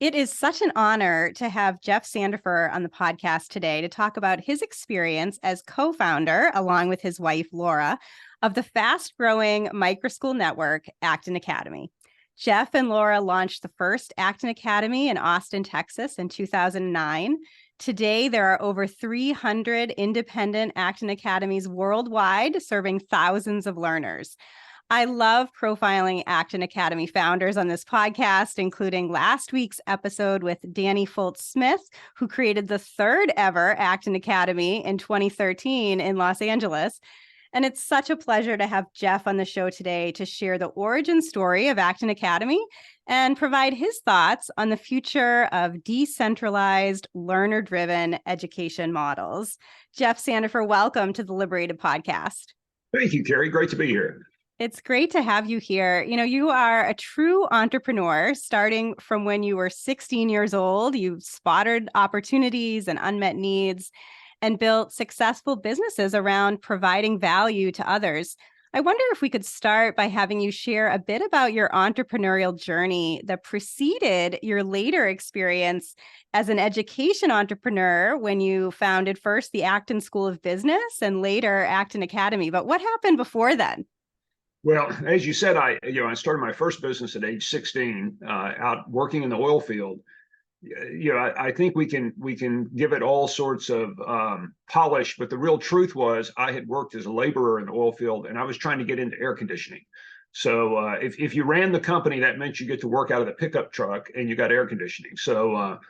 It is such an honor to have Jeff Sandefer on the podcast today to talk about his experience as co-founder, along with his wife, Laura, of the fast-growing microschool network, Acton Academy. Jeff and Laura launched the first Acton Academy in Austin, Texas in 2009. Today, there are over 300 independent Acton Academies worldwide, serving thousands of learners. I love profiling Acton Academy founders on this podcast, including last week's episode with Danny Foltz-Smith, who created the third ever Acton Academy in 2013 in Los Angeles. And it's such a pleasure to have Jeff on the show today to share the origin story of Acton Academy and provide his thoughts on the future of decentralized, learner-driven education models. Jeff Sandefer, welcome to the Liberated Podcast. Thank you, Carrie. Great to be here. It's great to have you here. You know, you are a true entrepreneur, starting from when you were 16 years old. You've spotted opportunities and unmet needs and built successful businesses around providing value to others. I wonder if we could start by having you share a bit about your entrepreneurial journey that preceded your later experience as an education entrepreneur when you founded first the Acton School of Business and later Acton Academy. But what happened before then? Well, as you said, I started my first business at age 16, out working in the oil field. I think we can give it all sorts of polish, but the real truth was I had worked as a laborer in the oil field, and I was trying to get into air conditioning. So if you ran the company, that meant you get to work out of the pickup truck, and you got air conditioning. So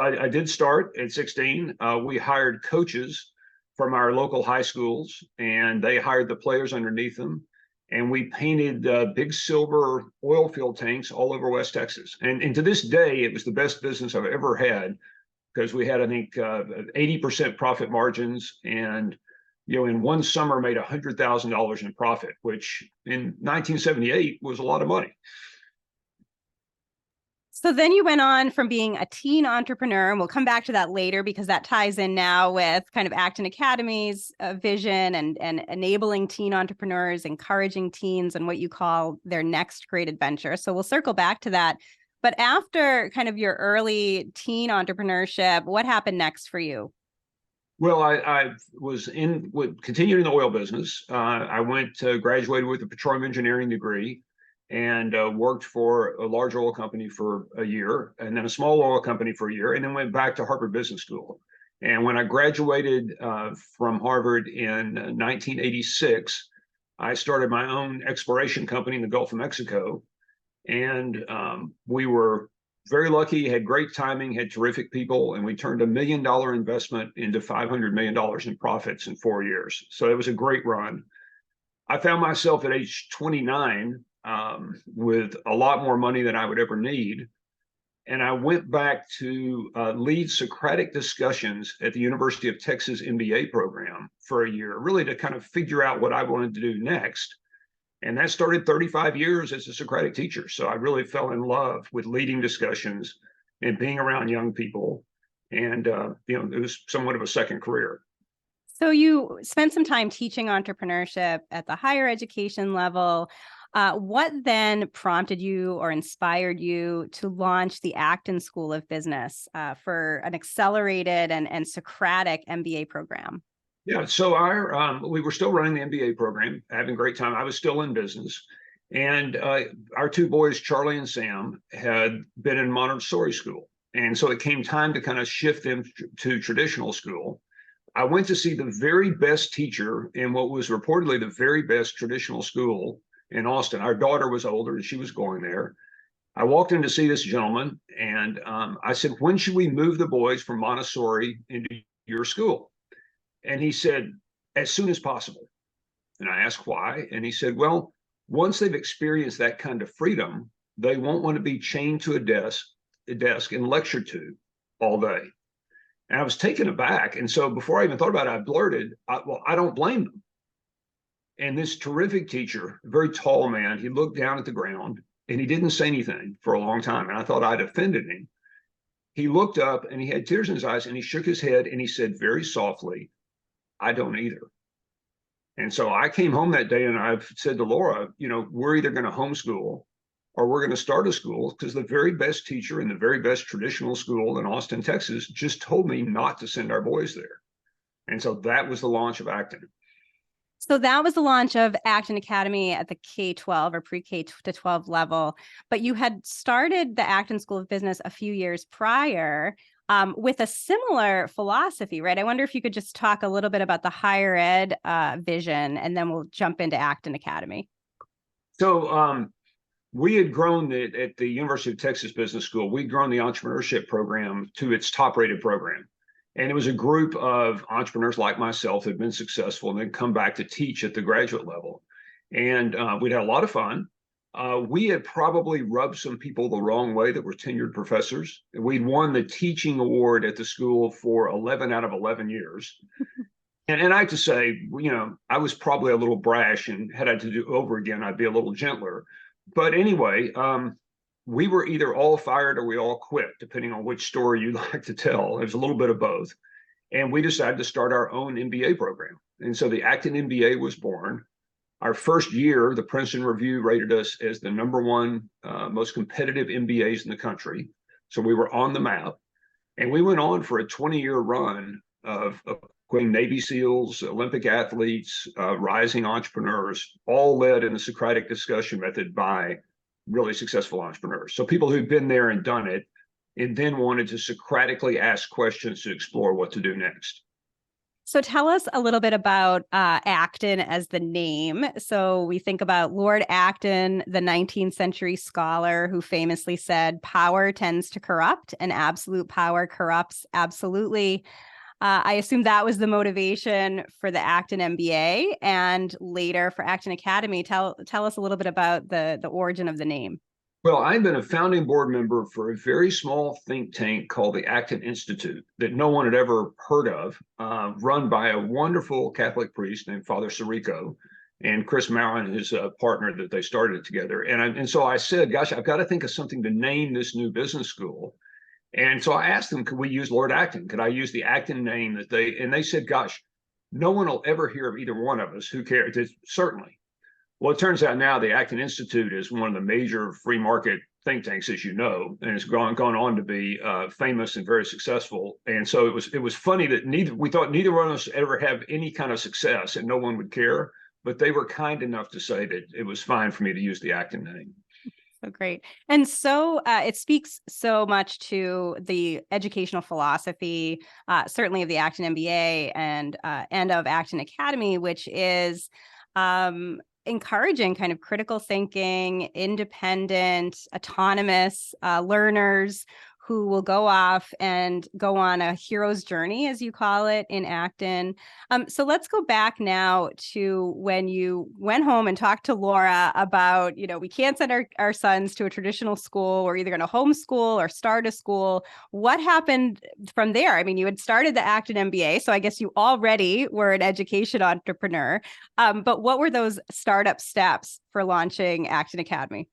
I did start at 16. We hired coaches from our local high schools, and they hired the players underneath them. And we painted big silver oil field tanks all over West Texas. And to this day, it was the best business I've ever had because we had, I think, 80% profit margins. And, in one summer made $100,000 in profit, which in 1978 was a lot of money. So then you went on from being a teen entrepreneur, and we'll come back to that later because that ties in now with kind of Acton Academy's vision and enabling teen entrepreneurs, encouraging teens and what you call their next great adventure. So we'll circle back to that. But after kind of your early teen entrepreneurship, what happened next for you? Well, I was continuing in the oil business. I graduated with a petroleum engineering degree, and worked for a large oil company for a year, and then a small oil company for a year, and then went back to Harvard Business School. And when I graduated from Harvard in 1986, I started my own exploration company in the Gulf of Mexico. And we were very lucky, had great timing, had terrific people, and we turned $1 million investment into $500 million in profits in 4 years. So it was a great run. I found myself at age 29 with a lot more money than I would ever need. And I went back to lead Socratic discussions at the University of Texas MBA program for a year, really to kind of figure out what I wanted to do next. And that started 35 years as a Socratic teacher. So I really fell in love with leading discussions and being around young people. And, it was somewhat of a second career. So you spent some time teaching entrepreneurship at the higher education level. What then prompted you or inspired you to launch the Acton School of Business for an accelerated and Socratic MBA program? Yeah, so we were still running the MBA program, having a great time. I was still in business. And our two boys, Charlie and Sam, had been in Montessori school. And so it came time to kind of shift them to traditional school. I went to see the very best teacher in what was reportedly the very best traditional school in Austin. Our daughter was older and she was going there. I walked in to see this gentleman, and I said, when should we move the boys from Montessori into your school? And he said, as soon as possible. And I asked why. And he said, well, once they've experienced that kind of freedom, they won't want to be chained to a desk and lectured to all day. And I was taken aback. And so before I even thought about it, I blurted, well, I don't blame them. And this terrific teacher, a very tall man, he looked down at the ground and he didn't say anything for a long time. And I thought I'd offended him. He looked up and he had tears in his eyes and he shook his head and he said very softly, I don't either. And so I came home that day and I've said to Laura, we're either going to homeschool or we're going to start a school, because the very best teacher in the very best traditional school in Austin, Texas, just told me not to send our boys there. And so that was the launch of Acton. So that was the launch of Acton Academy at the K-12 or pre-K to 12 level. But you had started the Acton School of Business a few years prior with a similar philosophy, right? I wonder if you could just talk a little bit about the higher ed vision, and then we'll jump into Acton Academy. So we had grown at the University of Texas Business School, we'd grown the entrepreneurship program to its top rated program. And it was a group of entrepreneurs like myself that had been successful and then come back to teach at the graduate level. And we'd had a lot of fun. We had probably rubbed some people the wrong way that were tenured professors. We'd won the teaching award at the school for 11 out of 11 years. And I have to say, I was probably a little brash, and had I to do over again, I'd be a little gentler. But anyway, we were either all fired or we all quit, depending on which story you like to tell. There's a little bit of both. And we decided to start our own MBA program. And so the Acton MBA was born. Our first year, the Princeton Review rated us as the #1 most competitive MBAs in the country. So we were on the map. And we went on for a 20-year run of Navy SEALs, Olympic athletes, rising entrepreneurs, all led in the Socratic discussion method by really successful entrepreneurs. So people who'd been there and done it, and then wanted to Socratically ask questions to explore what to do next. So tell us a little bit about Acton as the name. So we think about Lord Acton, the 19th century scholar who famously said, "Power tends to corrupt, and absolute power corrupts absolutely." I assume that was the motivation for the Acton MBA and later for Acton Academy. Tell us a little bit about the origin of the name. Well, I've been a founding board member for a very small think tank called the Acton Institute that no one had ever heard of, run by a wonderful Catholic priest named Father Sirico, and Chris Mallon, his partner, that they started together. And so I said, gosh, I've got to think of something to name this new business school. And so I asked them, could we use Lord Acton? Could I use the Acton name and they said, gosh, no one will ever hear of either one of us. Who cares? Certainly. Well, it turns out now the Acton Institute is one of the major free market think tanks, as you know, and it's gone on to be famous and very successful. And so it was funny that we thought neither one of us ever have any kind of success and no one would care, but they were kind enough to say that it was fine for me to use the Acton name. So great. And so it speaks so much to the educational philosophy, certainly of the Acton MBA and of Acton Academy, which is encouraging kind of critical thinking, independent, autonomous learners who will go off and go on a hero's journey, as you call it, in Acton. So let's go back now to when you went home and talked to Laura about, we can't send our sons to a traditional school. We're either going to homeschool or start a school. What happened from there? I mean, you had started the Acton MBA, so I guess you already were an education entrepreneur. But what were those startup steps for launching Acton Academy?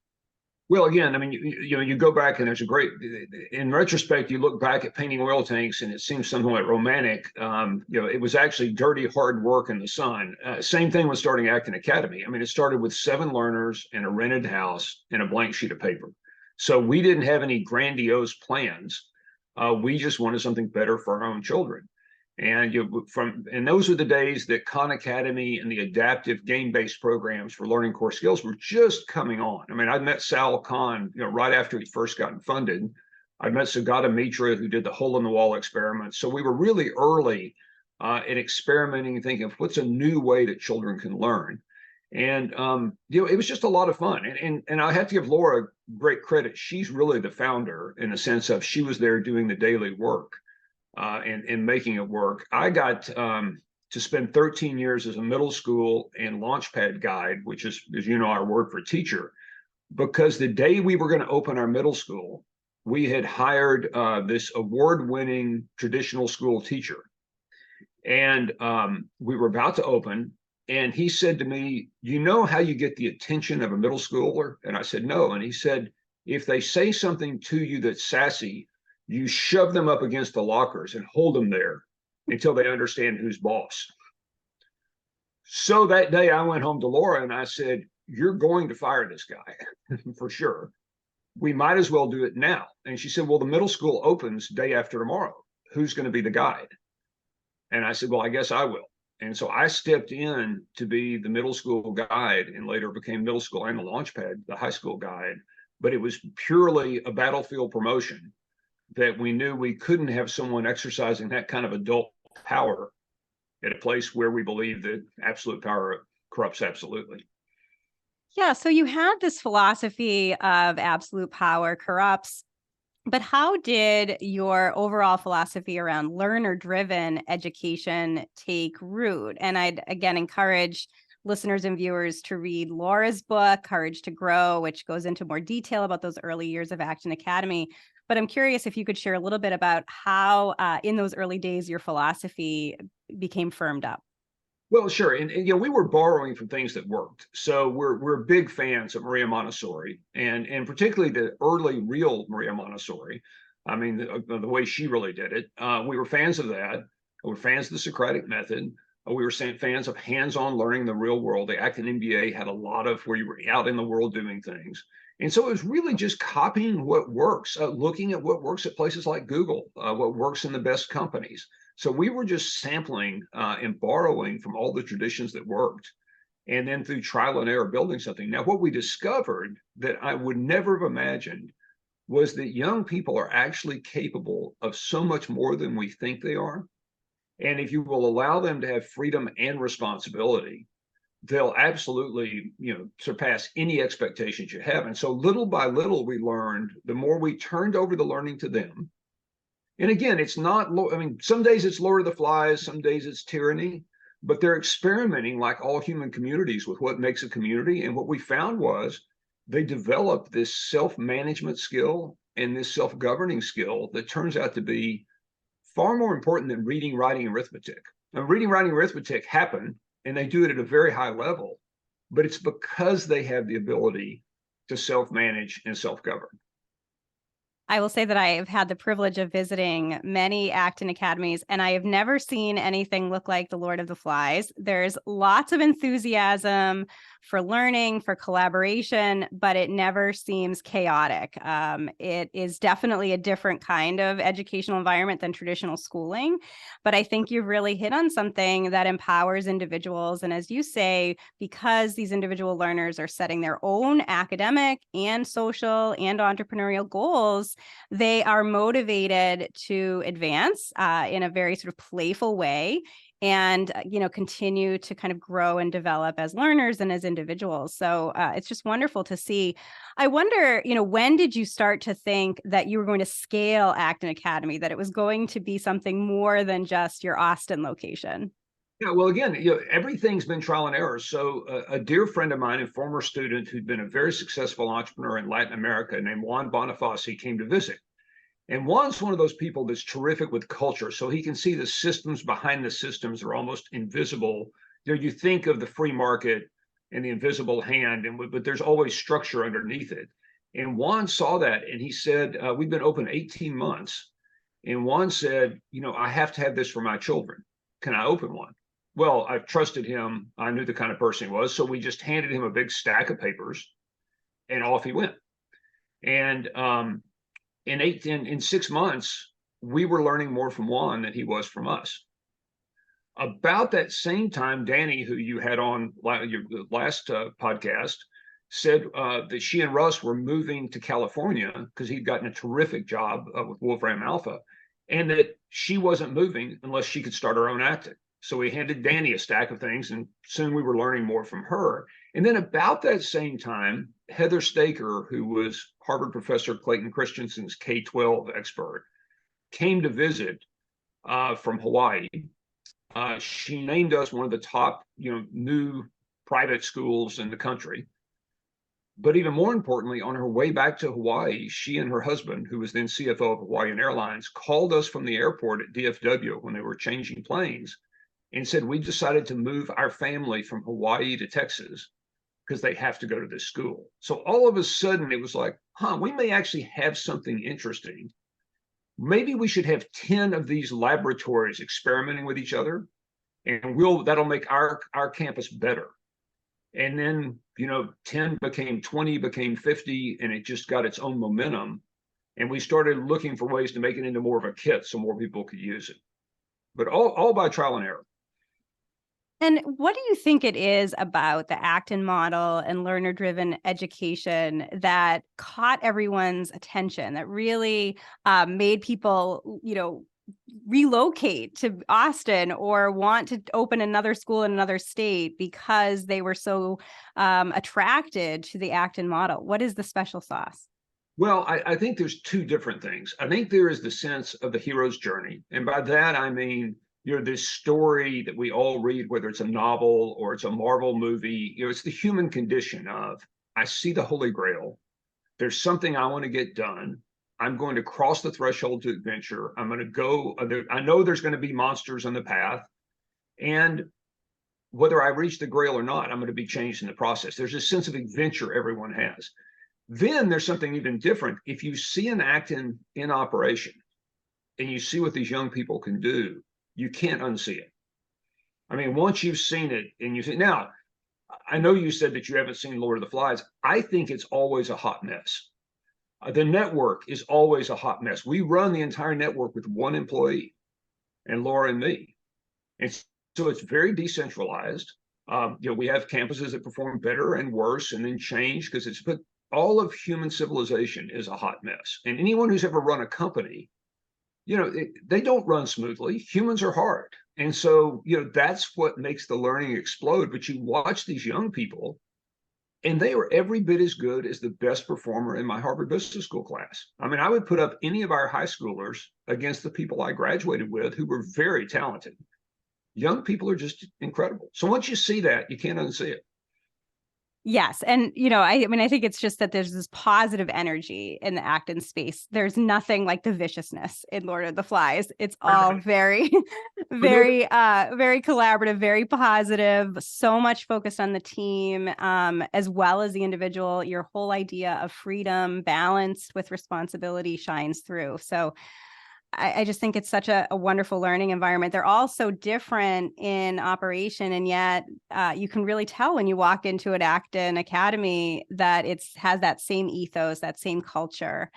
Well, again, I mean, you go back and there's in retrospect, you look back at painting oil tanks and it seems somewhat romantic. It was actually dirty, hard work in the sun. Same thing with starting Acton Academy. I mean, it started with 7 learners in a rented house and a blank sheet of paper. So we didn't have any grandiose plans. We just wanted something better for our own children. And those were the days that Khan Academy and the adaptive game-based programs for learning core skills were just coming on. I mean, I met Sal Khan, right after he first gotten funded. I met Sugata Mitra, who did the hole-in-the-wall experiment. So we were really early in experimenting and thinking of what's a new way that children can learn. And it was just a lot of fun. And I have to give Laura great credit. She's really the founder in the sense of she was there doing the daily work. And making it work. I got to spend 13 years as a middle school and launchpad guide, which is, as you know, our word for teacher, because the day we were going to open our middle school, we had hired this award-winning traditional school teacher. And we were about to open, and he said to me, "You know how you get the attention of a middle schooler?" And I said, "No." And he said, "If they say something to you that's sassy, you shove them up against the lockers and hold them there until they understand who's boss." So that day I went home to Laura and I said, you're going to fire this guy for sure. We might as well do it now. And she said, well, the middle school opens day after tomorrow. Who's going to be the guide? And I said, well, I guess I will. And so I stepped in to be the middle school guide and later became middle school and the Launchpad, the high school guide. But it was purely a battlefield promotion that we knew we couldn't have someone exercising that kind of adult power at a place where we believe that absolute power corrupts absolutely. Yeah, so you had this philosophy of absolute power corrupts, but how did your overall philosophy around learner-driven education take root? And I'd again encourage listeners and viewers to read Laura's book, Courage to Grow, which goes into more detail about those early years of Acton Academy. But I'm curious if you could share a little bit about how in those early days your philosophy became firmed up. Well, sure, and you know, we were borrowing from things that worked. So we're big fans of Maria Montessori, and particularly the early real Maria Montessori. I mean, the way she really did it. We were fans of that. We were fans of the Socratic method. We were fans of hands-on learning in the real world. The Acton MBA had a lot of where you were out in the world doing things. And so it was really just copying what works, looking at what works at places like Google, what works in the best companies. So we were just sampling and borrowing from all the traditions that worked, and then through trial and error building something. Now, what we discovered that I would never have imagined was that young people are actually capable of so much more than we think they are. And if you will allow them to have freedom and responsibility, they'll absolutely, you know, surpass any expectations you have. And so little by little, we learned, the more we turned over the learning to them. And again, it's not, I mean, some days it's Lord of the Flies, some days it's tyranny, but they're experimenting like all human communities with what makes a community. And what we found was they developed this self-management skill and this self-governing skill that turns out to be far more important than reading, writing, and arithmetic. Now, reading, writing, and arithmetic happen, and they do it at a very high level, but it's because they have the ability to self-manage and self-govern. I will say that I have had the privilege of visiting many Acton academies, and I have never seen anything look like the Lord of the Flies. There's lots of enthusiasm for learning, for collaboration, but it never seems chaotic. It is definitely a different kind of educational environment than traditional schooling, but I think you've really hit on something that empowers individuals. And as you say, because these individual learners are setting their own academic and social and entrepreneurial goals, they are motivated to advance in a very sort of playful way and, you know, continue to kind of grow and develop as learners and as individuals. So it's just wonderful to see. I wonder, you know, when did you start to think that you were going to scale Acton Academy, that it was going to be something more than just your Austin location? Yeah, well, again, you know, everything's been trial and error. So a dear friend of mine and former student who'd been a very successful entrepreneur in Latin America named Juan Bonifaci came to visit. And Juan's one of those people that's terrific with culture. So he can see the systems behind the systems are almost invisible. There you think of the free market and the invisible hand, but there's always structure underneath it. And Juan saw that and he said, we've been open 18 months. And Juan said, you know, I have to have this for my children. Can I open one? Well, I trusted him. I knew the kind of person he was. So we just handed him a big stack of papers and off he went. And in 6 months, we were learning more from Juan than he was from us. About that same time, Danny, who you had on your last podcast, said that she and Russ were moving to California because he'd gotten a terrific job with Wolfram Alpha, and that she wasn't moving unless she could start her own acting. So we handed Danny a stack of things, and soon we were learning more from her. And then about that same time, Heather Staker, who was Harvard professor Clayton Christensen's K-12 expert, came to visit from Hawaii. She named us one of the top, you know, new private schools in the country. But even more importantly, on her way back to Hawaii, she and her husband, who was then CFO of Hawaiian Airlines, called us from the airport at DFW when they were changing planes and said, we decided to move our family from Hawaii to Texas because they have to go to this school. So all of a sudden it was like, we may actually have something interesting. Maybe we should have 10 of these laboratories experimenting with each other, and that'll make our campus better. And then, 10 became 20, became 50, and it just got its own momentum. And we started looking for ways to make it into more of a kit so more people could use it. But all by trial and error. And what do you think it is about the Acton model and learner-driven education that caught everyone's attention, that really made people, relocate to Austin or want to open another school in another state because they were so attracted to the Acton model? What is the special sauce? Well, I think there's two different things. I think there is the sense of the hero's journey. And by that, I mean, this story that we all read, whether it's a novel or it's a Marvel movie, it's the human condition of, I see the Holy Grail. There's something I want to get done. I'm going to cross the threshold to adventure. I'm going to go. I know there's going to be monsters on the path. And whether I reach the Grail or not, I'm going to be changed in the process. There's a sense of adventure everyone has. Then there's something even different. If you see an Acton in operation and you see what these young people can do, you can't unsee it. I mean, once you've seen it and you see, now, I know you said that you haven't seen Lord of the Flies. I think it's always a hot mess. The network is always a hot mess. We run the entire network with one employee, and Laura and me. And so it's very decentralized. We have campuses that perform better and worse and then change because but all of human civilization is a hot mess. And anyone who's ever run a company, they don't run smoothly. Humans are hard. And so, that's what makes the learning explode. But you watch these young people, and they are every bit as good as the best performer in my Harvard Business School class. I mean, I would put up any of our high schoolers against the people I graduated with who were very talented. Young people are just incredible. So once you see that, you can't unsee it. Yes. And, I think it's just that there's this positive energy in the Acton space. There's nothing like the viciousness in Lord of the Flies. It's all very, very, very collaborative, very positive, so much focused on the team, as well as the individual. Your whole idea of freedom balanced with responsibility shines through. So I just think it's such a wonderful learning environment. They're all so different in operation, and yet you can really tell when you walk into an Acton Academy that has that same ethos, that same culture,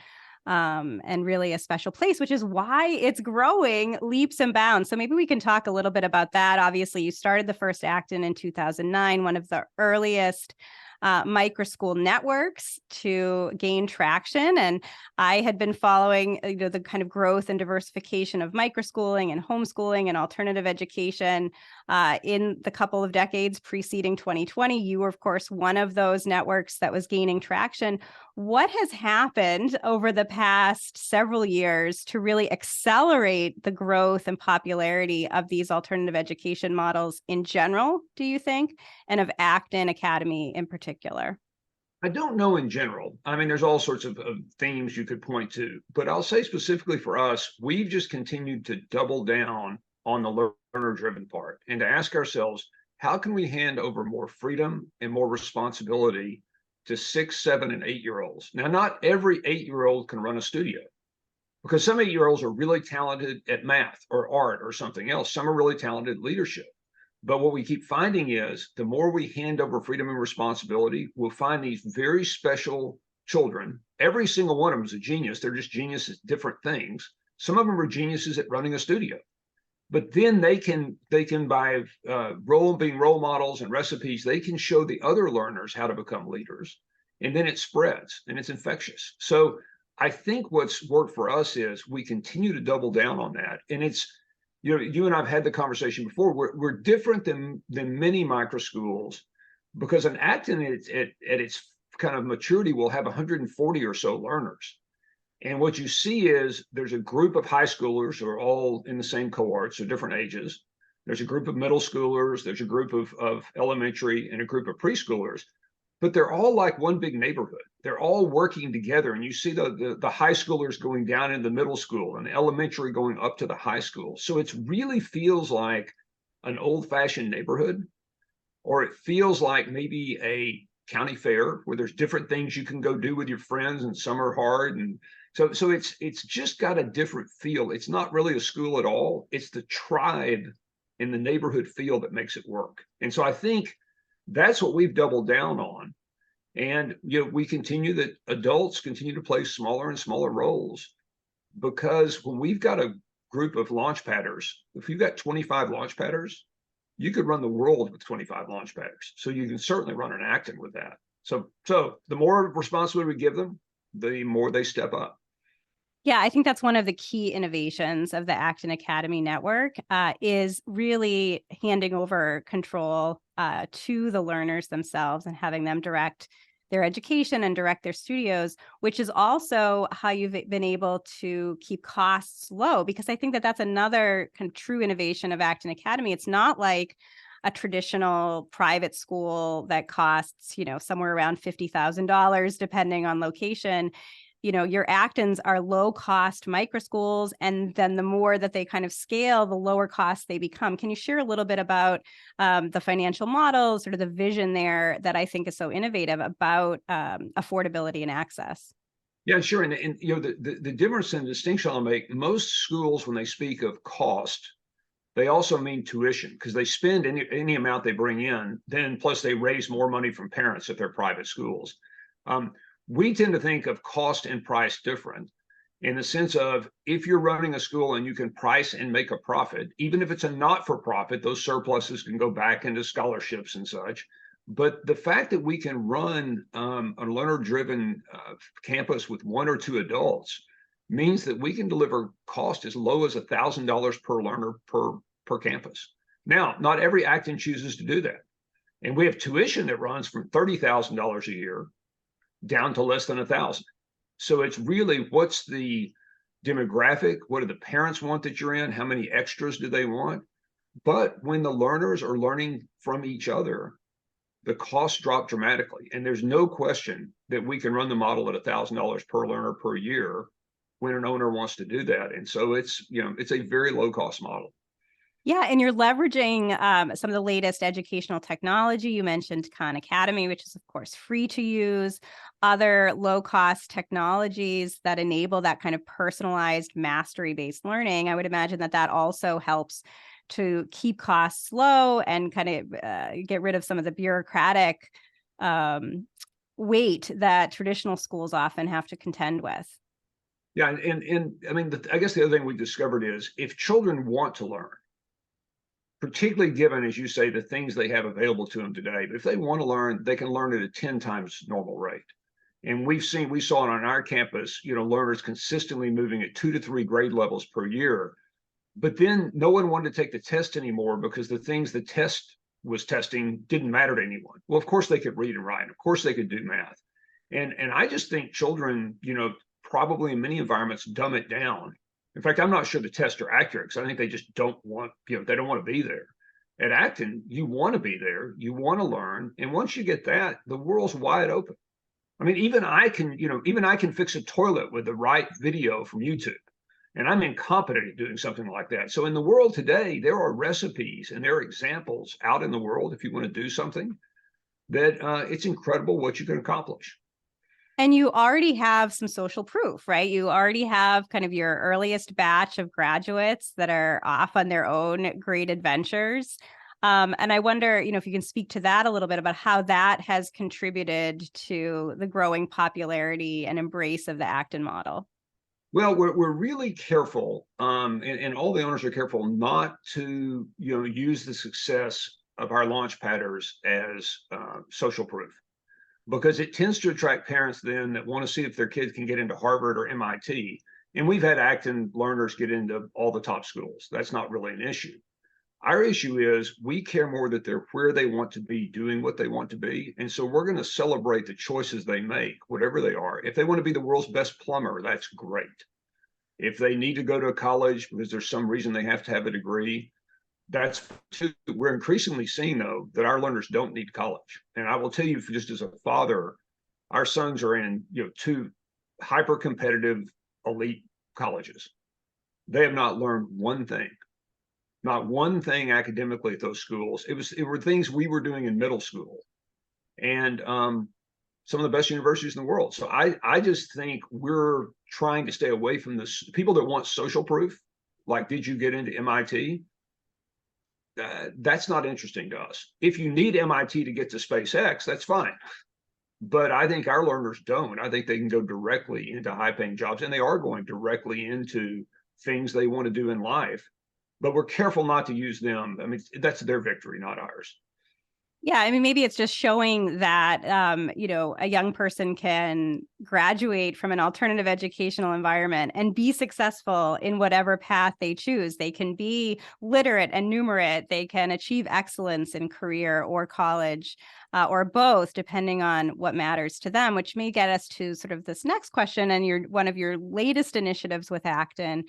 and really a special place, which is why it's growing leaps and bounds. So maybe we can talk a little bit about that. Obviously, you started the first Acton in 2009, one of the earliest micro school networks to gain traction. And I had been following, the kind of growth and diversification of microschooling and homeschooling and alternative education in the couple of decades preceding 2020. You were, of course, one of those networks that was gaining traction. What has happened over the past several years to really accelerate the growth and popularity of these alternative education models in general, do you think, and of Acton Academy in particular? I don't know in general. I mean, there's all sorts of themes you could point to, but I'll say specifically for us, we've just continued to double down on the learner-driven part and to ask ourselves, how can we hand over more freedom and more responsibility to 6, 7, and 8-year-olds? Now, not every 8-year-old can run a studio because some 8-year-olds are really talented at math or art or something else. Some are really talented at leadership. But what we keep finding is the more we hand over freedom and responsibility, we'll find these very special children. Every single one of them is a genius. They're just geniuses at different things. Some of them are geniuses at running a studio. But then they can by being role models and recipes, they can show the other learners how to become leaders. And then it spreads and it's infectious. So I think what's worked for us is we continue to double down on that. And it's, you and I've had the conversation before. We're different than many micro schools because an Acton at its kind of maturity will have 140 or so learners. And what you see is there's a group of high schoolers who are all in the same cohort, so different ages. There's a group of middle schoolers, there's a group of elementary, and a group of preschoolers. But they're all like one big neighborhood. They're all working together. And you see the high schoolers going down into the middle school and the elementary going up to the high school. So it really feels like an old-fashioned neighborhood, or it feels like maybe a county fair where there's different things you can go do with your friends, and some are hard. And so it's just got a different feel. It's not really a school at all. It's the tribe in the neighborhood feel that makes it work. And so I think That's what we've doubled down on. And we continue that adults continue to play smaller and smaller roles, because when we've got a group of launch padders, if you've got 25 launch padders, you could run the world with 25 launch padders. So you can certainly run an Acton with that. So the more responsibility we give them, the more they step up. Yeah, I think that's one of the key innovations of the Acton Academy network, is really handing over control to the learners themselves and having them direct their education and direct their studios, which is also how you've been able to keep costs low, because I think that that's another true innovation of Acton Academy. It's not like a traditional private school that costs, somewhere around $50,000, depending on location. Your Actons are low cost micro schools. And then the more that they kind of scale, the lower cost they become. Can you share a little bit about the financial model, sort of the vision there that I think is so innovative about affordability and access? Yeah, sure. And the difference and distinction I'll make, most schools, when they speak of cost, they also mean tuition, because they spend any amount they bring in, then plus they raise more money from parents if they're private schools. We tend to think of cost and price different, in the sense of, if you're running a school and you can price and make a profit, even if it's a not-for-profit, those surpluses can go back into scholarships and such. But the fact that we can run a learner-driven campus with 1 or 2 adults means that we can deliver cost as low as $1,000 per learner per campus. Now, not every Acton chooses to do that. And we have tuition that runs from $30,000 a year down to less than 1,000. So it's really, what's the demographic? What do the parents want that you're in? How many extras do they want? But when the learners are learning from each other, the costs drop dramatically. And there's no question that we can run the model at $1,000 per learner per year when an owner wants to do that. And so it's a very low cost model. Yeah, and you're leveraging some of the latest educational technology. You mentioned Khan Academy, which is, of course, free to use, other low-cost technologies that enable that kind of personalized mastery-based learning. I would imagine that that also helps to keep costs low and kind of get rid of some of the bureaucratic weight that traditional schools often have to contend with. Yeah, and I mean, I guess the other thing we discovered is, if children want to learn, particularly given, as you say, the things they have available to them today, but if they want to learn, they can learn at a 10 times normal rate. And we saw it on our campus, learners consistently moving at 2 to 3 grade levels per year. But then no one wanted to take the test anymore, because the things the test was testing didn't matter to anyone. Well, of course they could read and write. Of course they could do math. And I just think children, probably in many environments, dumb it down. In fact, I'm not sure the tests are accurate, because I think they just don't want, they don't want to be there. At Acton, you want to be there, you want to learn. And once you get that, the world's wide open. I mean, even I can fix a toilet with the right video from YouTube. And I'm incompetent at doing something like that. So in the world today, there are recipes and there are examples out in the world, if you want to do something, that it's incredible what you can accomplish. And you already have some social proof, right? You already have kind of your earliest batch of graduates that are off on their own great adventures. And I wonder, if you can speak to that a little bit, about how that has contributed to the growing popularity and embrace of the Acton model. Well, we're really careful, and all the owners are careful not to use the success of our launch padders as social proof, because it tends to attract parents then that want to see if their kids can get into Harvard or MIT. And we've had Acton learners get into all the top schools. That's not really an issue. Our issue is, we care more that they're where they want to be, doing what they want to be. And so we're going to celebrate the choices they make, whatever they are. If they want to be the world's best plumber, that's great. If they need to go to a college because there's some reason they have to have a degree, that's too. We're increasingly seeing, though, that our learners don't need college. And I will tell you, just as a father, our sons are in 2 hyper competitive elite colleges. They have not learned not one thing academically at those schools. It were things we were doing in middle school, and some of the best universities in the world. So I just think we're trying to stay away from this. People that want social proof, like, did you get into MIT? that's not interesting to us. If you need MIT to get to SpaceX, that's fine. But I think our learners don't. I think they can go directly into high-paying jobs, and they are going directly into things they want to do in life. But we're careful not to use them. I mean, that's their victory, not ours. Yeah, I mean, maybe it's just showing that, a young person can graduate from an alternative educational environment and be successful in whatever path they choose. They can be literate and numerate. They can achieve excellence in career or college, or both, depending on what matters to them, which may get us to sort of this next question. And one of your latest initiatives with Acton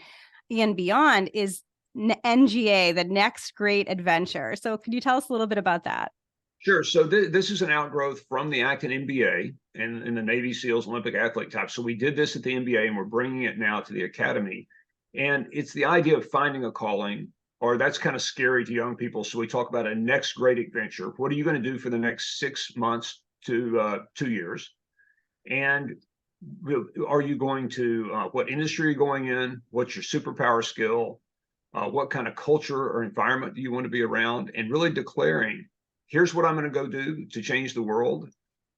and beyond is NGA, the next great adventure. So could you tell us a little bit about that? Sure. So this is an outgrowth from the Acton MBA and the Navy SEALs Olympic athlete type. So we did this at the MBA, and we're bringing it now to the academy. And it's the idea of finding a calling, or that's kind of scary to young people. So we talk about a next great adventure. What are you going to do for the next 6 months to 2 years? And are you going to, what industry are you going in? What's your superpower skill? What kind of culture or environment do you want to be around? And really declaring, here's what I'm going to go do to change the world,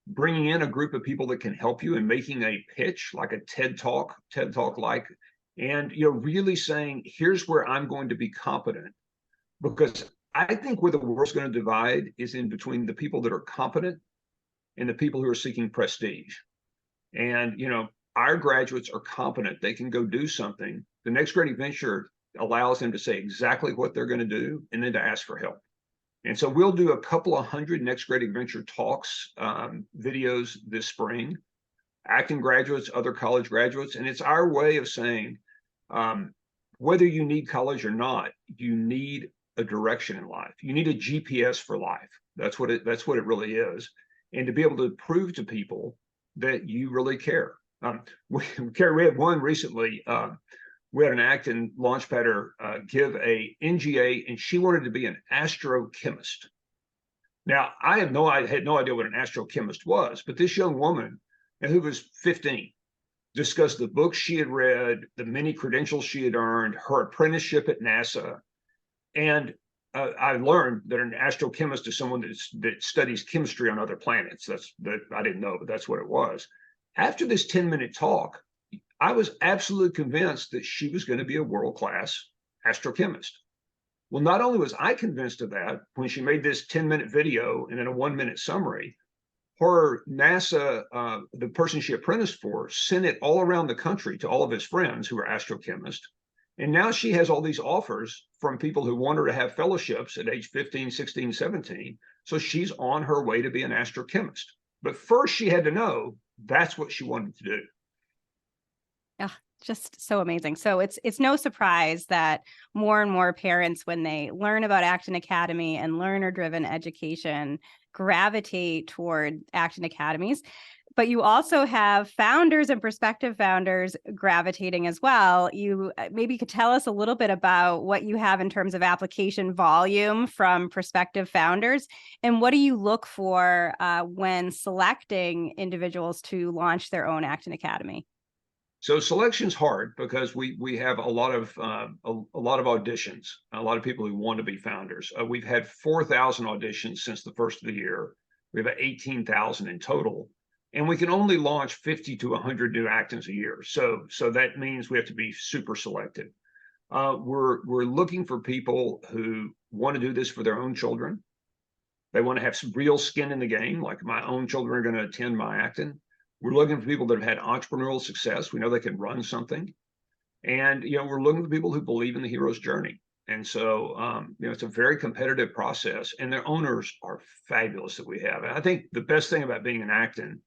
bringing in a group of people that can help you and making a pitch like a TED Talk like, and really saying, here's where I'm going to be competent. Because I think where the world's going to divide is in between the people that are competent and the people who are seeking prestige. And our graduates are competent. They can go do something. The next great adventure allows them to say exactly what they're going to do and then to ask for help. And so we'll do a couple of hundred Next Great Adventure talks, videos this spring, Acton graduates, other college graduates. And it's our way of saying, whether you need college or not, you need a direction in life. You need a GPS for life. That's what it really is. And to be able to prove to people that you really care. We had one recently. We had an Acton launchpadder give a NGA, and she wanted to be an astrochemist. Now, I had no idea what an astrochemist was, but this young woman, who was 15, discussed the books she had read, the many credentials she had earned, her apprenticeship at NASA. And I learned that an astrochemist is someone that studies chemistry on other planets. That I didn't know, but that's what it was. After this 10-minute talk, I was absolutely convinced that she was going to be a world-class astrochemist. Well, not only was I convinced of that when she made this 10-minute video and then a 1-minute summary, her NASA, the person she apprenticed for, sent it all around the country to all of his friends who were astrochemists. And now she has all these offers from people who want her to have fellowships at age 15, 16, 17. So she's on her way to be an astrochemist. But first she had to know that's what she wanted to do. Oh, just so amazing. So it's no surprise that more and more parents, when they learn about Acton Academy and learner-driven education, gravitate toward Acton Academies. But you also have founders and prospective founders gravitating as well. You maybe could tell us a little bit about what you have in terms of application volume from prospective founders, and what do you look for when selecting individuals to launch their own Acton Academy? So selection's hard because we have a lot of auditions, a lot of people who want to be founders. We've had 4,000 auditions since the first of the year. We have 18,000 in total, and we can only launch 50 to 100 new Actons a year. So that means we have to be super selective. We're looking for people who want to do this for their own children. They want to have some real skin in the game, like my own children are going to attend my Acton. We're looking for people that have had entrepreneurial success. We know they can run something. And, we're looking for people who believe in the hero's journey. And so, it's a very competitive process, and their owners are fabulous that we have. And I think the best thing about being an Acton,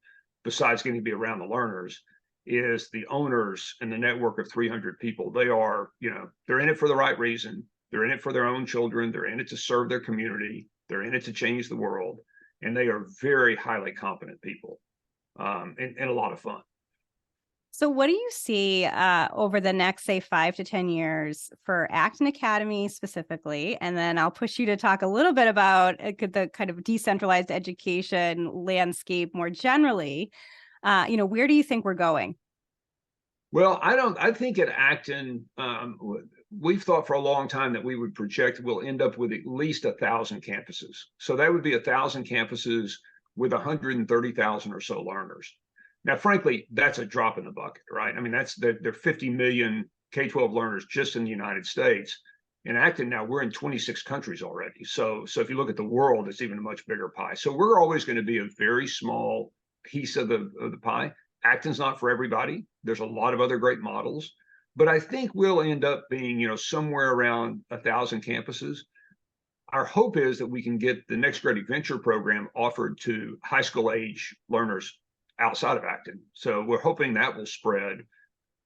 besides getting to be around the learners, is the owners and the network of 300 people. They are, they're in it for the right reason. They're in it for their own children. They're in it to serve their community. They're in it to change the world. And they are very highly competent people. And a lot of fun. So what do you see over the next, say, 5 to 10 years for Acton Academy specifically? And then I'll push you to talk a little bit about the kind of decentralized education landscape more generally. Where do you think we're going? Well, I think at Acton, we've thought for a long time that we would project we'll end up with at least 1,000 campuses. So that would be 1,000 campuses with 130,000 or so learners. Now, frankly, that's a drop in the bucket, right? I mean, there are 50 million K-12 learners just in the United States. In Acton now, we're in 26 countries already. So if you look at the world, it's even a much bigger pie. So we're always going to be a very small piece of the pie. Acton's not for everybody. There's a lot of other great models, but I think we'll end up being, somewhere around 1,000 campuses. Our hope is that we can get the Next Great Adventure program offered to high school age learners outside of Acton. So we're hoping that will spread.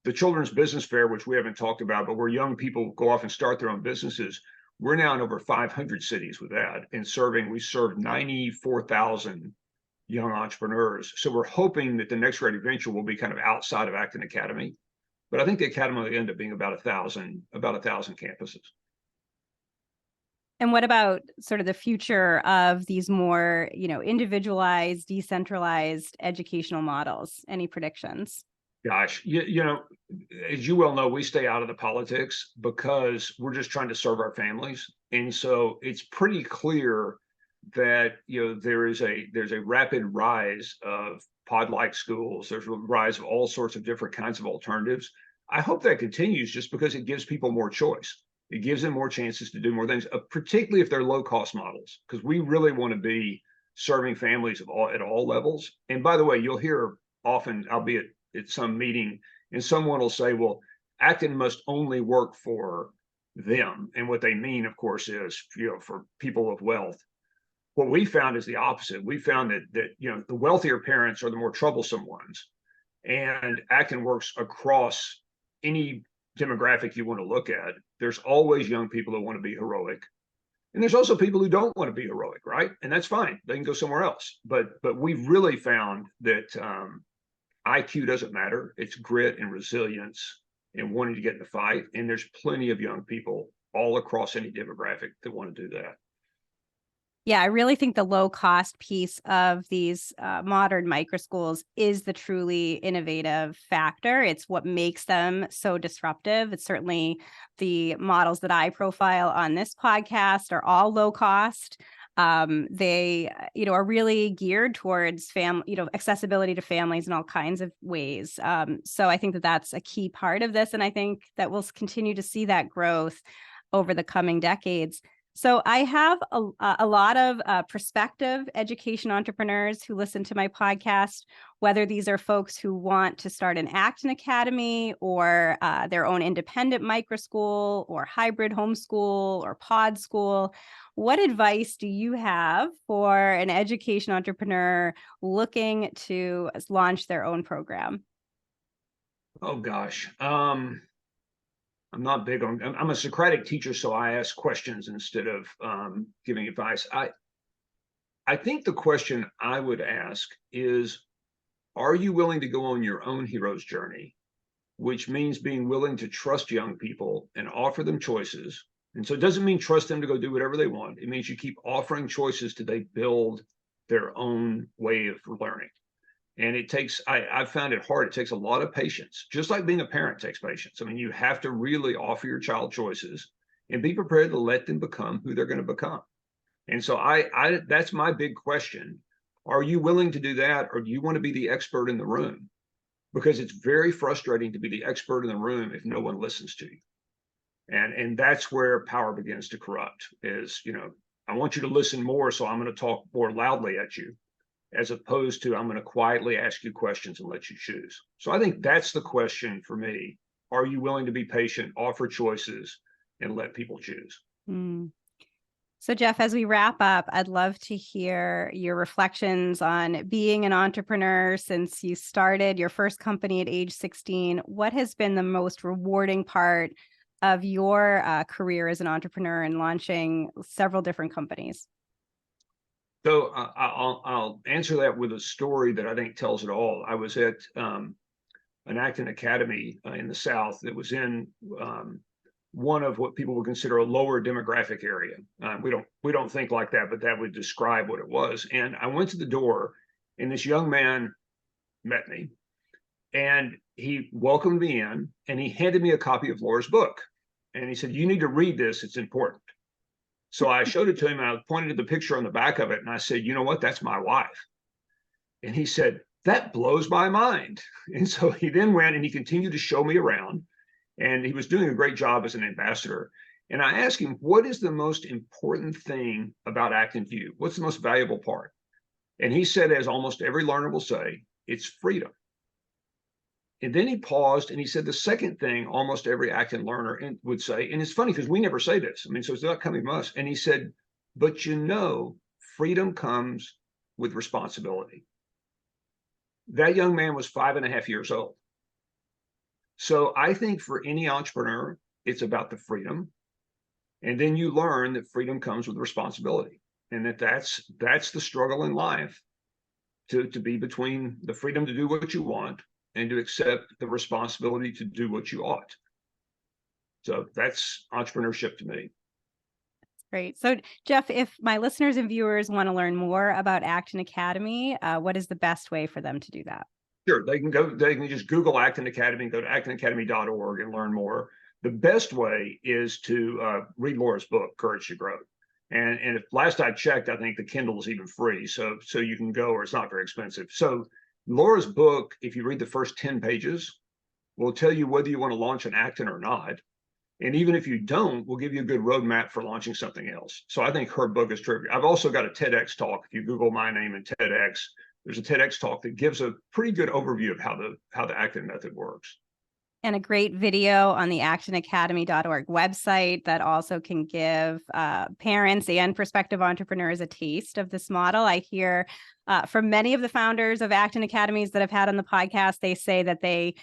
The Children's Business Fair, which we haven't talked about, but where young people go off and start their own businesses, we're now in over 500 cities with that, and we serve 94,000 young entrepreneurs. So we're hoping that the Next Great Adventure will be kind of outside of Acton Academy, but I think the Academy will end up being about 1,000 campuses. And what about sort of the future of these more, individualized, decentralized educational models? Any predictions? Gosh, as you well know, we stay out of the politics because we're just trying to serve our families. And so it's pretty clear that, there's a rapid rise of pod-like schools. There's a rise of all sorts of different kinds of alternatives. I hope that continues just because it gives people more choice. It gives them more chances to do more things, particularly if they're low-cost models, because we really want to be serving families at all levels. And by the way, you'll hear often, albeit at some meeting, and someone will say, well, Acton must only work for them. And what they mean, of course, is, for people of wealth. What we found is the opposite. We found that the wealthier parents are the more troublesome ones. And Acton works across any demographic you want to look at. There's always young people that want to be heroic. And there's also people who don't want to be heroic, right? And that's fine. They can go somewhere else. But we've really found that IQ doesn't matter. It's grit and resilience and wanting to get in the fight. And there's plenty of young people all across any demographic that want to do that. Yeah, I really think the low cost piece of these modern microschools is the truly innovative factor. It's what makes them so disruptive. It's certainly the models that I profile on this podcast are all low cost. They, are really geared towards accessibility to families in all kinds of ways. So I think that that's a key part of this. And I think that we'll continue to see that growth over the coming decades. So I have a lot of prospective education entrepreneurs who listen to my podcast, whether these are folks who want to start an Acton Academy or their own independent microschool or hybrid homeschool or pod school. What advice do you have for an education entrepreneur looking to launch their own program? Oh, gosh. I'm not big on, I'm a Socratic teacher, so I ask questions instead of giving advice. I think the question I would ask is, are you willing to go on your own hero's journey? Which means being willing to trust young people and offer them choices. And so it doesn't mean trust them to go do whatever they want. It means you keep offering choices till they build their own way of learning. And I've found it hard. It takes a lot of patience, just like being a parent takes patience. I mean, you have to really offer your child choices and be prepared to let them become who they're going to become. And so that's my big question. Are you willing to do that? Or do you want to be the expert in the room? Because it's very frustrating to be the expert in the room if no one listens to you. And that's where power begins to corrupt is, I want you to listen more, so I'm going to talk more loudly at you, as opposed to I'm going to quietly ask you questions and let you choose. So I think that's the question for me. Are you willing to be patient, offer choices, and let people choose? So Jeff, as we wrap up, I'd love to hear your reflections on being an entrepreneur since you started your first company at age 16. What has been the most rewarding part of your career as an entrepreneur and launching several different companies? So I'll answer that with a story that I think tells it all. I was at an Acton Academy in the South that was in one of what people would consider a lower demographic area. We don't think like that, but that would describe what it was. And I went to the door, and this young man met me, and he welcomed me in, and he handed me a copy of Laura's book. And he said, you need to read this. It's important. So I showed it to him and I pointed to the picture on the back of it. And I said, you know what? That's my wife. And he said, that blows my mind. And so he then went and he continued to show me around. And he was doing a great job as an ambassador. And I asked him, what is the most important thing about Acton to you? What's the most valuable part? And he said, as almost every learner will say, it's freedom. And then he paused and he said, the second thing almost every Acton learner would say, and it's funny because we never say this. I mean, so it's not coming from us. And he said, but you know, freedom comes with responsibility. That young man was 5.5 years old. So I think for any entrepreneur, it's about the freedom. And then you learn that freedom comes with responsibility, and that's the struggle in life, to be between the freedom to do what you want and to accept the responsibility to do what you ought. So that's entrepreneurship to me. Great. So, Jeff, if my listeners and viewers want to learn more about Acton Academy, what is the best way for them to do that? Sure, they can just Google Acton Academy and go to actonacademy.org and learn more. The best way is to read Laura's book, Courage to Grow. And if last I checked, I think the Kindle is even free. So you can go, or it's not very expensive. So Laura's book, if you read the first 10 pages, will tell you whether you want to launch an Acton or not. And even if you don't, we'll give you a good roadmap for launching something else. So I think her book is terrific. I've also got a TEDx talk. If you Google my name and TEDx, there's a TEDx talk that gives a pretty good overview of how the Acton method works. And a great video on the actonacademy.org website that also can give parents and prospective entrepreneurs a taste of this model. I hear from many of the founders of Acton Academies that I've had on the podcast, they say that they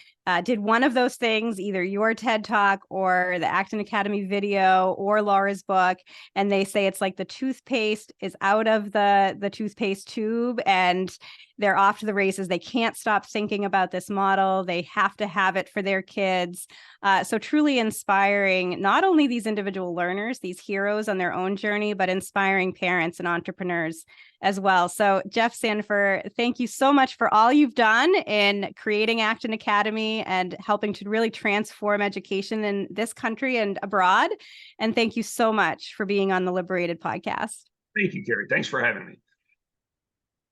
did one of those things, either your TED Talk or the Acton Academy video or Laura's book. And they say it's like the toothpaste is out of the toothpaste tube and they're off to the races. They can't stop thinking about this model. They have to have it for their kids. So truly inspiring not only these individual learners, these heroes on their own journey, but inspiring parents and entrepreneurs as well. So Jeff Sandefer, thank you so much for all you've done in creating Acton Academy and helping to really transform education in this country and abroad. And thank you so much for being on the Liberated podcast. Thank you, Carrie. Thanks for having me.